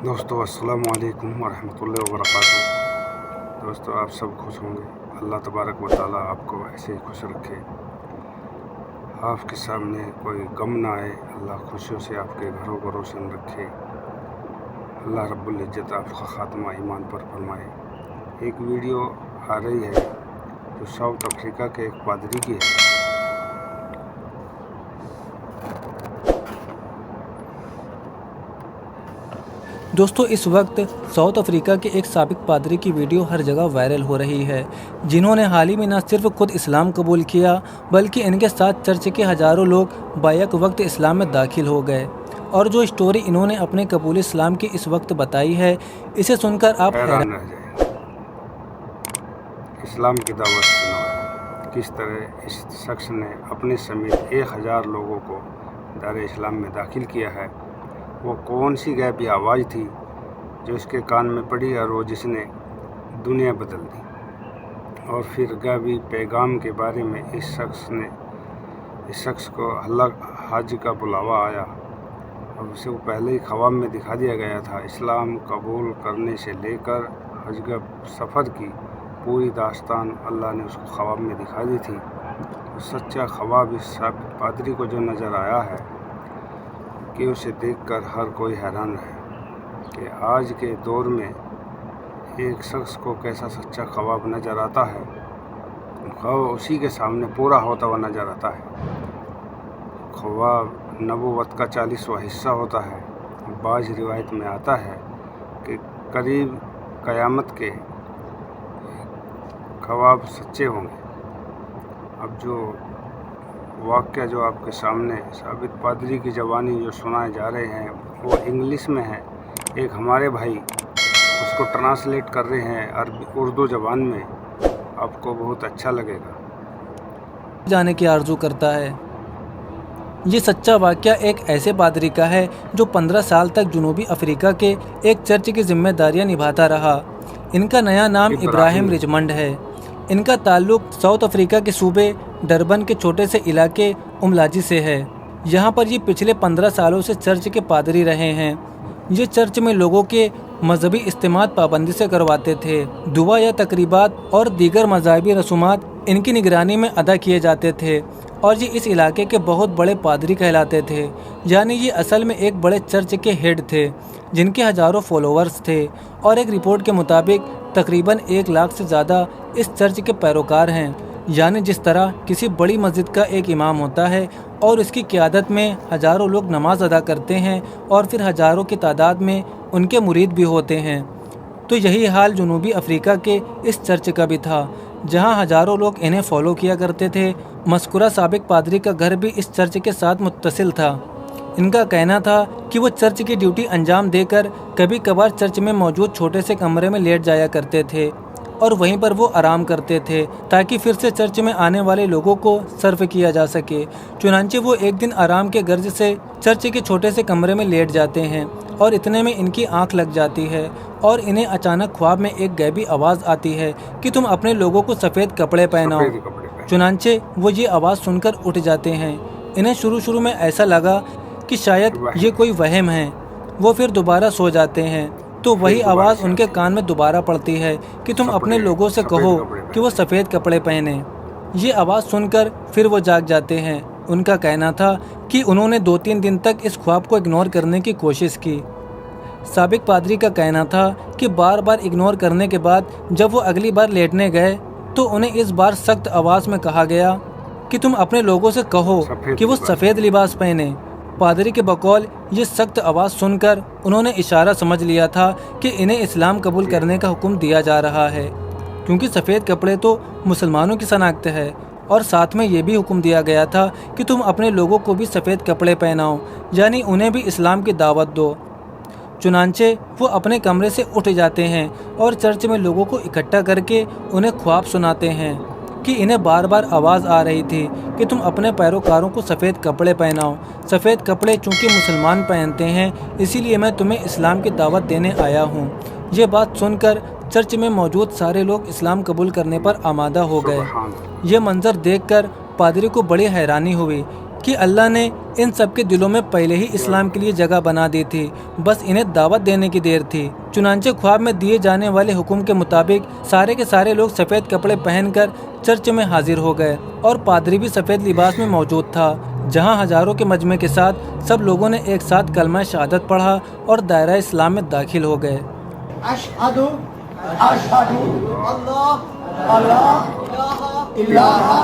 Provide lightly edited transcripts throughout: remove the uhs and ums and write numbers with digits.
दोस्तों अस्सलाम वालेकुम वरहमतुल्लाहि वबरकातुहू। दोस्तों आप सब खुश होंगे। अल्लाह तबारक व तआला आपको ऐसे ही खुश रखे, आपके सामने कोई गम ना आए। अल्लाह खुशियों से आपके घरों को रोशन रखे। अल्लाह रब्बुल इज्जत आपका ख़ात्मा ईमान पर फरमाए। एक वीडियो आ रही है जो साउथ अफ्रीका के एक पादरी की है। दोस्तों इस वक्त साउथ अफ्रीका के एक साबिक पादरी की वीडियो हर जगह वायरल हो रही है, जिन्होंने हाल ही में न सिर्फ खुद इस्लाम कबूल किया बल्कि इनके साथ चर्च के हज़ारों लोग बैक वक्त इस्लाम में दाखिल हो गए। और जो स्टोरी इन्होंने अपने कबूल इस्लाम की इस वक्त बताई है, इसे सुनकर आप हैरान रह जाएंगे। इस्लाम की दावत सुनो, किस तरह इस शख्स ने अपने समेत 1000 लोगों को दार इस्लाम में दाखिल किया है। वो कौन सी गैबी आवाज़ थी जो इसके कान में पड़ी और वो जिसने दुनिया बदल दी। और फिर गैबी पैगाम के बारे में इस शख्स को हज का बुलावा आया और उसे वो पहले ही ख्वाब में दिखा दिया गया था। इस्लाम कबूल करने से लेकर हज का सफ़र की पूरी दास्तान अल्लाह ने उसको ख्वाब में दिखा दी थी। तो सच्चा ख्वाब इस पादरी को जो नज़र आया है कि उसे देखकर हर कोई हैरान रहे कि आज के दौर में एक शख्स को कैसा सच्चा ख्वाब नज़र आता है, ख्वाब उसी के सामने पूरा होता हुआ नज़र आता है। ख्वाब नबूवत का 40वां हिस्सा होता है। बाज़ रिवायत में आता है कि करीब क़यामत के ख्वाब सच्चे होंगे। अब जो वाक़या जो आपके सामने साबित पादरी की ज़बानी जो सुनाए जा रहे हैं वो इंग्लिश में है। एक हमारे भाई उसको ट्रांसलेट कर रहे हैं अरबी उर्दू ज़बान में, आपको बहुत अच्छा लगेगा। जाने की आरजू करता है। ये सच्चा वाक़या एक ऐसे पादरी का है जो 15 साल तक जनूबी अफ्रीका के एक चर्च की जिम्मेदारियां निभाता रहा। इनका नया नाम इब्राहिम रिचमंड है। इनका ताल्लुक साउथ अफ्रीका के सूबे डरबन के छोटे से इलाके उमलाजी से है। यहाँ पर ये पिछले 15 सालों से चर्च के पादरी रहे हैं। ये चर्च में लोगों के मजहबी इस्तेमात पाबंदी से करवाते थे। दुआ या तकरीबात और दीगर मज़हबी रसूमात इनकी निगरानी में अदा किए जाते थे और ये इस इलाके के बहुत बड़े पादरी कहलाते थे। यानी ये असल में एक बड़े चर्च के हेड थे जिनके हज़ारों फॉलोअर्स थे। और एक रिपोर्ट के मुताबिक तकरीबन 1 लाख से ज़्यादा इस चर्च के पैरोकार हैं। यानी जिस तरह किसी बड़ी मस्जिद का एक इमाम होता है और उसकी क़यादत में हज़ारों लोग नमाज अदा करते हैं और फिर हज़ारों की तादाद में उनके मुरीद भी होते हैं, तो यही हाल जनूबी अफ्रीका के इस चर्च का भी था, जहां हज़ारों लोग इन्हें फॉलो किया करते थे। मज़कूरा साबिक पादरी का घर भी इस चर्च के साथ मुत्तसिल था। इनका कहना था कि वो चर्च की ड्यूटी अंजाम देकर कभी कभार चर्च में मौजूद छोटे से कमरे में लेट जाया करते थे और वहीं पर वो आराम करते थे ताकि फिर से चर्च में आने वाले लोगों को सर्व किया जा सके। चुनांचे वो एक दिन आराम के गर्ज से चर्च के छोटे से कमरे में लेट जाते हैं और इतने में इनकी आंख लग जाती है और इन्हें अचानक ख्वाब में एक गैबी आवाज़ आती है कि तुम अपने लोगों को सफ़ेद कपड़े पहनाओ। चुनांचे वो ये आवाज़ सुनकर उठ जाते हैं। इन्हें शुरू में ऐसा लगा कि शायद ये कोई वहम है। वो फिर दोबारा सो जाते हैं तो वही आवाज़ उनके कान में दोबारा पड़ती है कि तुम अपने लोगों से कहो कि वो सफ़ेद कपड़े पहने। ये आवाज़ सुनकर फिर वो जाग जाते हैं। उनका कहना था कि उन्होंने 2-3 दिन तक इस ख्वाब को इग्नोर करने की कोशिश की। साबिक पादरी का कहना था कि बार बार इग्नोर करने के बाद जब वो अगली बार लेटने गए तो उन्हें इस बार सख्त आवाज़ में कहा गया कि तुम अपने लोगों से कहो कि वो सफ़ेद लिबास पहने। पादरी के बकौल ये सख्त आवाज़ सुनकर उन्होंने इशारा समझ लिया था कि इन्हें इस्लाम कबूल करने का हुक्म दिया जा रहा है, क्योंकि सफ़ेद कपड़े तो मुसलमानों की शनाख्त है। और साथ में ये भी हुक्म दिया गया था कि तुम अपने लोगों को भी सफ़ेद कपड़े पहनाओ, यानी उन्हें भी इस्लाम की दावत दो। चुनांचे वो अपने कमरे से उठ जाते हैं और चर्च में लोगों को इकट्ठा करके उन्हें ख्वाब सुनाते हैं कि इन्हें बार बार आवाज़ आ रही थी कि तुम अपने पैरोकारों को सफ़ेद कपड़े पहनाओ। सफ़ेद कपड़े चूँकि मुसलमान पहनते हैं, इसीलिए मैं तुम्हें इस्लाम की दावत देने आया हूँ। ये बात सुनकर चर्च में मौजूद सारे लोग इस्लाम कबूल करने पर आमादा हो गए। ये मंज़र देखकर पादरी को बड़ी हैरानी हुई कि अल्लाह ने इन सब के दिलों में पहले ही इस्लाम के लिए जगह बना दी थी, बस इन्हें दावत देने की देर थी। चुनांचे ख्वाब में दिए जाने वाले हुक्म के मुताबिक सारे के सारे लोग सफ़ेद कपड़े पहनकर चर्च में हाजिर हो गए और पादरी भी सफ़ेद लिबास में मौजूद था, जहां हजारों के मजमे के साथ सब लोगों ने एक साथ कलमा शहादत पढ़ा और दायरा इस्लाम में दाखिल हो गए। अशहदु अशहदु अल्लाह अल्लाह इलाहा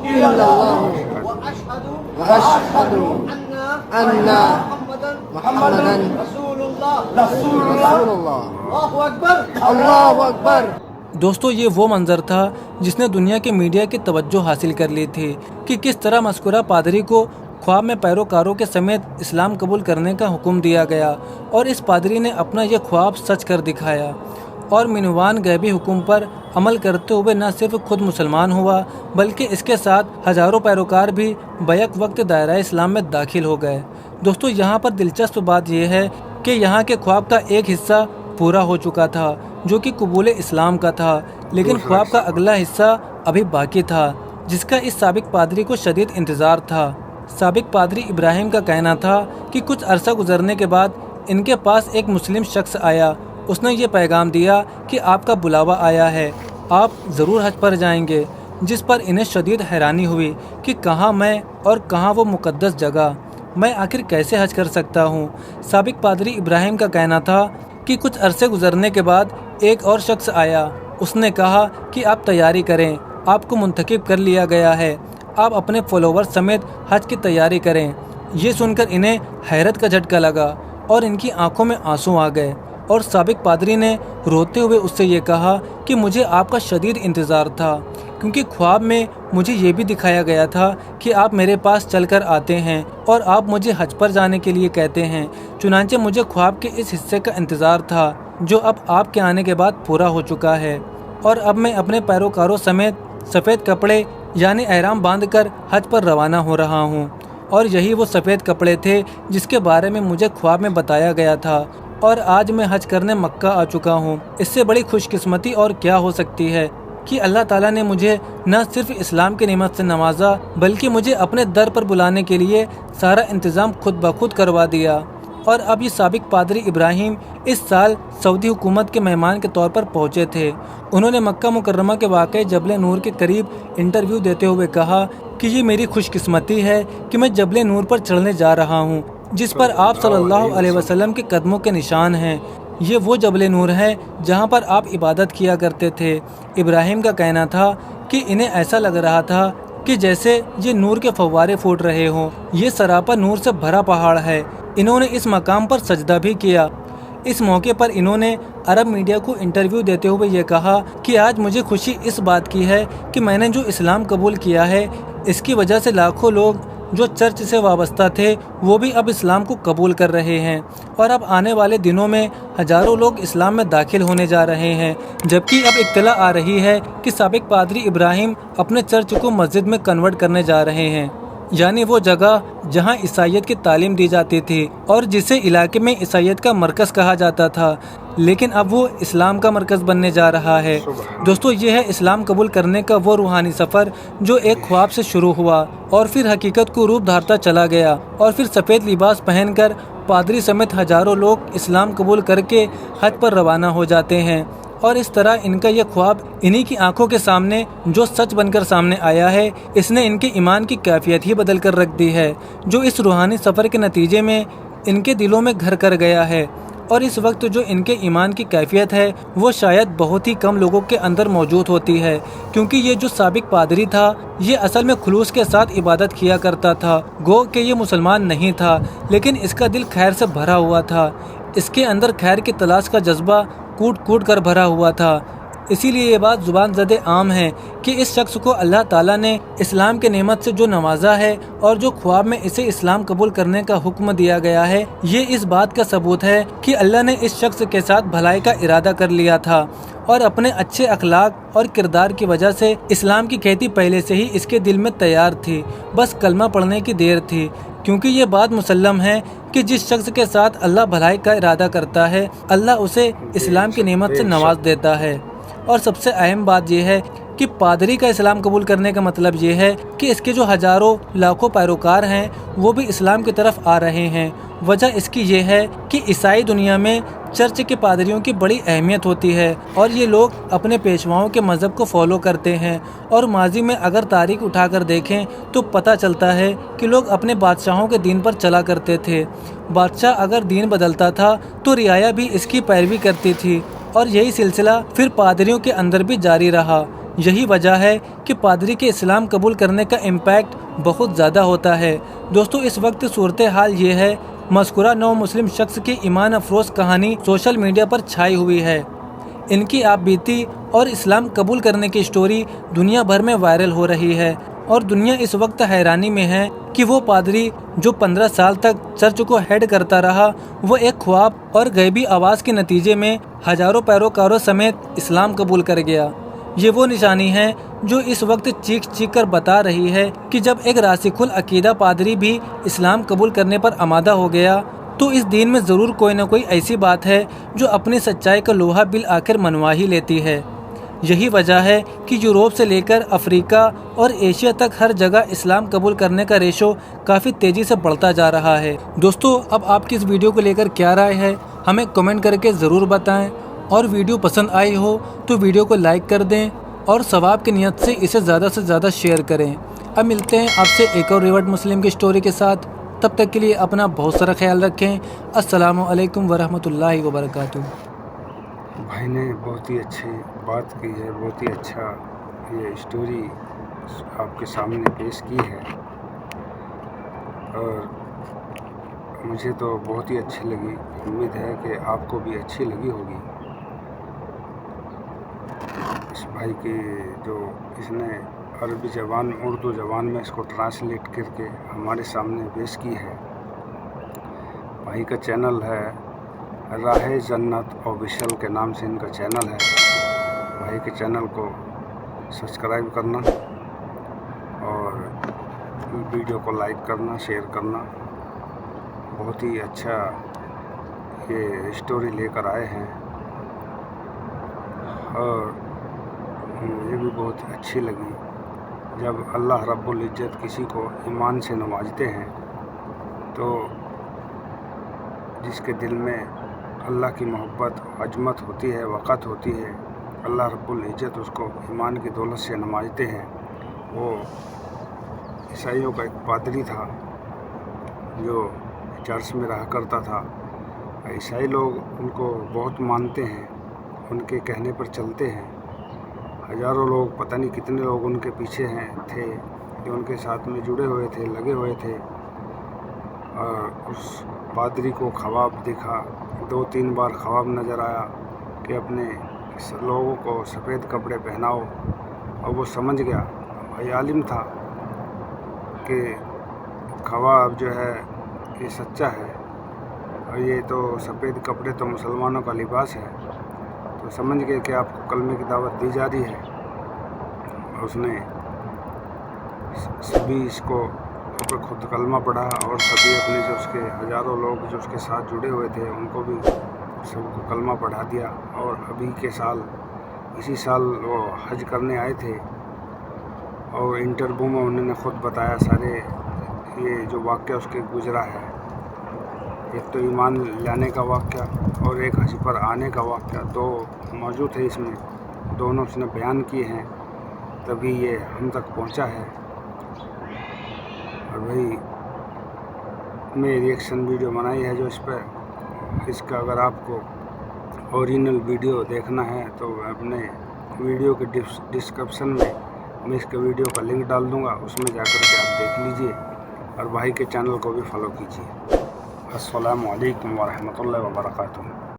इल्लल्लाह व अशहदु अन्ना मुहम्मदन रसूलुल्लाह अल्लाहु अकबर अल्लाहु अकबर। दोस्तों, ये वो मंजर था जिसने दुनिया के मीडिया की तवज्जो हासिल कर ली थी कि किस तरह मस्कुरा पादरी को ख्वाब में पैरोकारों के समेत इस्लाम कबूल करने का हुक्म दिया गया और इस पादरी ने अपना यह ख्वाब सच कर दिखाया और मिनवान गैबी हुक्म पर अमल करते हुए न सिर्फ खुद मुसलमान हुआ बल्कि इसके साथ हजारों पैरोकार भी बैक वक्त दायरा इस्लाम में दाखिल हो गए। दोस्तों, यहाँ पर दिलचस्प बात यह है कि यहाँ के ख्वाब का एक हिस्सा पूरा हो चुका था जो कि कबूल इस्लाम का था, लेकिन ख्वाब का अगला हिस्सा अभी बाकी था जिसका इस साबिक पादरी को शदीद इंतज़ार था। साबिक पादरी इब्राहिम का कहना था कि कुछ अरसा गुजरने के बाद इनके पास एक मुस्लिम शख्स आया। उसने ये पैगाम दिया कि आपका बुलावा आया है, आप ज़रूर हज पर जाएंगे, जिस पर इन्हें शदीद हैरानी हुई कि कहाँ मैं और कहाँ वो मुक़द्दस जगह, मैं आखिर कैसे हज कर सकता हूँ। साबिक पादरी इब्राहिम का कहना था कि कुछ अरसे गुजरने के बाद एक और शख्स आया। उसने कहा कि आप तैयारी करें, आपको मुंतखब कर लिया गया है, आप अपने फॉलोवर्स समेत हज की तैयारी करें। ये सुनकर इन्हें हैरत का झटका लगा और इनकी आंखों में आंसू आ गए और साबिक पादरी ने रोते हुए उससे ये कहा कि मुझे आपका शदीद इंतज़ार था, क्योंकि ख्वाब में मुझे ये भी दिखाया गया था कि आप मेरे पास चलकर आते हैं और आप मुझे हज पर जाने के लिए कहते हैं। चुनांचे मुझे ख्वाब के इस हिस्से का इंतज़ार था जो अब आपके आने के बाद पूरा हो चुका है और अब मैं अपने पैरोकारों समेत सफ़ेद कपड़े यानी एहराम बांधकर हज पर रवाना हो रहा हूँ। और यही वो सफ़ेद कपड़े थे जिसके बारे में मुझे ख्वाब में बताया गया था और आज मैं हज करने मक्का आ चुका हूँ। इससे बड़ी खुशकिस्मती और क्या हो सकती है कि अल्लाह ताला ने मुझे न सिर्फ इस्लाम की नेमत से नवाजा बल्कि मुझे अपने दर पर बुलाने के लिए सारा इंतज़ाम खुद ब खुद करवा दिया। और अब ये साबिक पादरी इब्राहिम इस साल सऊदी हुकूमत के मेहमान के तौर पर पहुँचे थे। उन्होंने मक्का मुकर्रमा के वाक़े जबल नूर के करीब इंटरव्यू देते हुए कहा कि ये मेरी खुशकिस्मती है कि मैं जबल नूर पर चढ़ने जा रहा हूँ, जिस पर आप सल्लल्लाहु अलैहि वसल्लम के कदमों के निशान हैं। ये वो जबल नूर है जहाँ पर आप इबादत किया करते थे। इब्राहिम का कहना था कि इन्हें ऐसा लग रहा था कि जैसे ये नूर के फव्वारे फूट रहे हों। ये सरापा नूर से भरा पहाड़ है। इन्होंने इस मकाम पर सजदा भी किया। इस मौके पर इन्होंने अरब मीडिया को इंटरव्यू देते हुए ये कहा कि आज मुझे खुशी इस बात की है कि मैंने जो इस्लाम कबूल किया है, इसकी वजह से लाखों लोग जो चर्च से वाबस्ता थे वो भी अब इस्लाम को कबूल कर रहे हैं और अब आने वाले दिनों में हज़ारों लोग इस्लाम में दाखिल होने जा रहे हैं। जबकि अब इत्तला आ रही है कि साबिक पादरी इब्राहिम अपने चर्च को मस्जिद में कन्वर्ट करने जा रहे हैं, यानी वो जगह जहां ईसाइयत की तालीम दी जाती थी और जिसे इलाके में ईसाइयत का मरकज़ कहा जाता था, लेकिन अब वो इस्लाम का मरकज़ बनने जा रहा है। दोस्तों, ये है इस्लाम कबूल करने का वो रूहानी सफ़र जो एक ख्वाब से शुरू हुआ और फिर हकीकत को रूप धारता चला गया और फिर सफ़ेद लिबास पहनकर पादरी समेत हज़ारों लोग इस्लाम कबूल करके हज पर रवाना हो जाते हैं। और इस तरह इनका यह ख्वाब इन्हीं की आंखों के सामने जो सच बनकर सामने आया है, इसने इनके ईमान की कैफियत ही बदल कर रख दी है, जो इस रूहानी सफ़र के नतीजे में इनके दिलों में घर कर गया है। और इस वक्त जो इनके ईमान की कैफियत है वो शायद बहुत ही कम लोगों के अंदर मौजूद होती है, क्योंकि ये जो साबिक पादरी था ये असल में खुलूस के साथ इबादत किया करता था। गो कि ये मुसलमान नहीं था, लेकिन इसका दिल खैर से भरा हुआ था। इसके अंदर खैर की तलाश का जज्बा कूट कूट कर भरा हुआ था। इसीलिए ये बात ज़ुबान ज़दे आम है कि इस शख्स को अल्लाह ताला ने इस्लाम के नेमत से जो नवाजा है और जो ख्वाब में इसे इस्लाम कबूल करने का हुक्म दिया गया है, ये इस बात का सबूत है कि अल्लाह ने इस शख्स के साथ भलाई का इरादा कर लिया था और अपने अच्छे अखलाक और किरदार की वजह से इस्लाम की खेती पहले से ही इसके दिल में तैयार थी, बस कलमा पढ़ने की देर थी। क्योंकि ये बात मुसल्लम है कि जिस शख्स के साथ अल्लाह भलाई का इरादा करता है, अल्लाह उसे इस्लाम की नेमत से नवाज देता है। और सबसे अहम बात यह है کہ पादरी का इस्लाम कबूल करने का मतलब ये है कि इसके जो हजारों लाखों पैरोकार हैं वो भी इस्लाम की तरफ आ रहे हैं। वजह इसकी ये है कि ईसाई दुनिया में चर्च के पादरियों की बड़ी अहमियत होती है और ये लोग अपने पेशवाओं के मज़हब को फॉलो करते हैं। और माजी में अगर तारीख उठाकर देखें तो पता चलता है कि लोग अपने बादशाहों के दीन पर चला करते थे। बादशाह अगर दीन बदलता था तो रियाया भी इसकी पैरवी करती थी और यही सिलसिला फिर पादरियों के अंदर भी जारी रहा। यही वजह है कि पादरी के इस्लाम कबूल करने का इम्पैक्ट बहुत ज़्यादा होता है। दोस्तों, इस वक्त सूरत हाल ये है, मज़कूरा नौ मुस्लिम शख्स की ईमान अफरोज़ कहानी सोशल मीडिया पर छाई हुई है। इनकी आप बीती और इस्लाम कबूल करने की स्टोरी दुनिया भर में वायरल हो रही है और दुनिया इस वक्त हैरानी में है कि वो पादरी जो 15 साल तक चर्च को हेड करता रहा, वो एक ख्वाब और गैबी आवाज़ के नतीजे में हजारों पैरोकारों समेत इस्लाम कबूल कर गया। ये वो निशानी है जो इस वक्त चीख चीख कर बता रही है कि जब एक रासिखुल अकीदा पादरी भी इस्लाम कबूल करने पर आमादा हो गया तो इस दीन में ज़रूर कोई ना कोई ऐसी बात है जो अपनी सच्चाई का लोहा बिल आखिर मनवा ही लेती है। यही वजह है कि यूरोप से लेकर अफ्रीका और एशिया तक हर जगह इस्लाम कबूल करने का रेशो काफ़ी तेज़ी से बढ़ता जा रहा है। दोस्तों, अब आपकी इस वीडियो को लेकर क्या राय है हमें कमेंट करके ज़रूर बताएं और वीडियो पसंद आई हो तो वीडियो को लाइक कर दें और सवाब की नियत से इसे ज़्यादा से ज़्यादा शेयर करें। अब मिलते हैं आपसे एक और रिवर्ट मुस्लिम की स्टोरी के साथ। तब तक के लिए अपना बहुत सारा ख्याल रखें। अस्सलामु अलैकुम वरहमतुल्लाहि वबरकातुहू। भाई ने बहुत ही अच्छी बात की है, बहुत ही अच्छा ये स्टोरी आपके सामने पेश की है और मुझे तो बहुत ही अच्छी लगी। उम्मीद है कि आपको भी अच्छी लगी होगी। इस भाई की जो इसने अरबी ज़बान उर्दू ज़बान में इसको ट्रांसलेट करके हमारे सामने पेश की है। भाई का चैनल है राहे जन्नत ऑफिशियल के नाम से इनका चैनल है। भाई के चैनल को सब्सक्राइब करना और वीडियो को लाइक करना, शेयर करना। बहुत ही अच्छा ये स्टोरी लेकर आए हैं और मुझे भी बहुत अच्छी लगी। जब अल्लाह रब्बुल इज़्ज़त किसी को ईमान से नवाजते हैं तो जिसके दिल में अल्लाह की मोहब्बत, अजमत होती है, वक़्त होती है, अल्लाह रब्बुल इज़्ज़त उसको ईमान की दौलत से नवाजते हैं। वो ईसाइयों का एक पादरी था जो चर्च में रहा करता था। ईसाई लोग उनको बहुत मानते हैं, उनके कहने पर चलते हैं। हज़ारों लोग, पता नहीं कितने लोग उनके पीछे थे जो उनके साथ में जुड़े हुए थे, लगे हुए थे। और उस पादरी को ख्वाब दिखा, 2-3 बार ख्वाब नज़र आया कि अपने लोगों को सफ़ेद कपड़े पहनाओ। और वो समझ गया, भाई आलिम था, कि ख्वाब जो है ये सच्चा है और ये तो सफ़ेद कपड़े तो मुसलमानों का लिबास है। तो समझ गए कि आपको कलमे की दावत दी जा रही है। उसने सभी इसको ऊपर खुद कलमा पढ़ा और सभी अपने जो उसके हज़ारों लोग जो उसके साथ जुड़े हुए थे उनको भी सबको कलमा पढ़ा दिया। और अभी के साल, इसी साल वो हज करने आए थे और इंटरव्यू में उन्होंने ख़ुद बताया सारे ये जो वाक़या उसके गुजरा है। एक तो ईमान लाने का वाक़या और एक हज पर आने का वाक़या, 2 मौजूद है इसमें। दोनों उसने बयान किए हैं, तभी ये हम तक पहुंचा है। और भाई मैं रिएक्शन वीडियो बनाई है जो इस पर, इसका अगर आपको ओरिजिनल वीडियो देखना है तो अपने वीडियो के डिस्क्रिप्शन में मैं इसके वीडियो का लिंक डाल दूँगा, उसमें जाकर के आप देख लीजिए और भाई के चैनल को भी फॉलो कीजिए। अस्सलामु अलैकुम वरहमतुल्लाहि वबरकातुहू।